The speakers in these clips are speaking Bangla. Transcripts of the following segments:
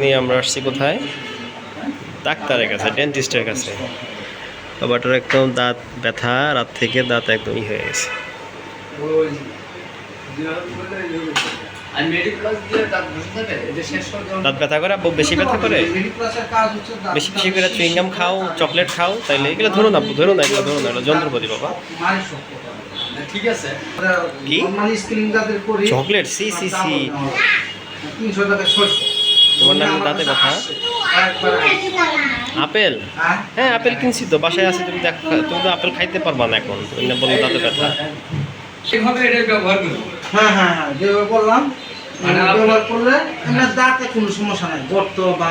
নিয়ে আমরা আসছি কোথায়? ডাক্তারের কাছে, ডেন্টিস্টের কাছে। বাবাটার একদম দাঁত ব্যথা, রাত থেকে দাঁত একদমই হয়ে গেছে। দাঁত ব্যথা করে, বেশি ব্যথা করে, বেশি বেশি করে চুইংগাম খাও, চকলেট খাও, তাইলে এগুলো ধরো না, এগুলো ধরো না, এগুলো যন্ত্রপাতি বাবা। ঠিক আছে কি চকলেট? সি সি সি, 300 টাকা 600। তোমার নামে দাঁতে ব্যথা? আপেল? হ্যাঁ আপেল কিনছি তো, বাসায় আছে। তুমি তুমি তো আপেল খাইতে পারবা না এখন, তুমি না বললে দাঁতে ব্যথা। সেভাবে এটা ব্যবহার করুন। হ্যাঁ হ্যাঁ হ্যাঁ, যেভাবে বললাম ব্যবহার করলে আপনার দাঁতে কোনো সমস্যা নাই, গর্ত বা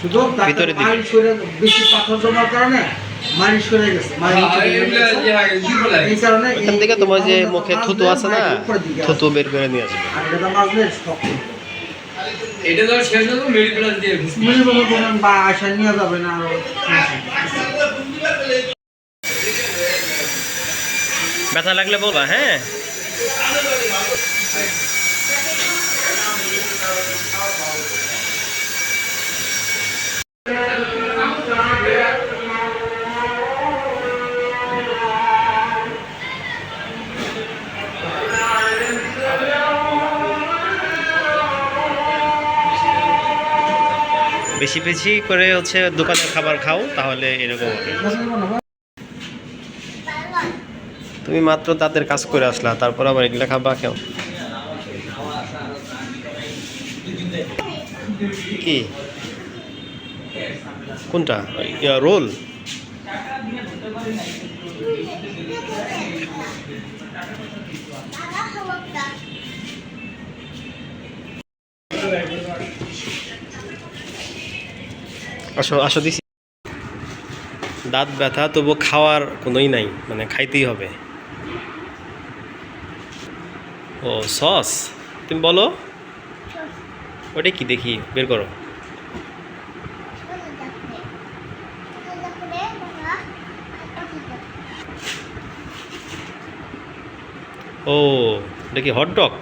শুধু ভিতরে মালিশ করে বেশি পাথর জমার কারণে মালিশ করে গেছে। এই কারণে এখান থেকে তোমার যে মুখে থুতু আছে না, থুতু বের করে নিয়ে আসবে। আর এটা মাঝলে শক্ত, এটা তো শেষ হলো মেডিকেল দিয়ে মেডিকেল বা আশা নিয়ে যাবে না। ব্যথা লাগলে বলবা, হ্যাঁ। বেশি বেশি করে হচ্ছে দোকানের খাবার খাও, তাহলে এরকম হবে। তুমি মাত্র দাঁতের কাজ করে আসলা, তারপর আবার এগুলা খাবা কেউ? কি কোনটা? রোল? আসো আসো, দিছি। দাঁত ব্যথা তবু খাওয়ার কোনোই নাই, মানে খাইতেই হবে। ও সস, তুমি বলো ওটা কি, দেখি বের করো। ও এটা কি হটডগ?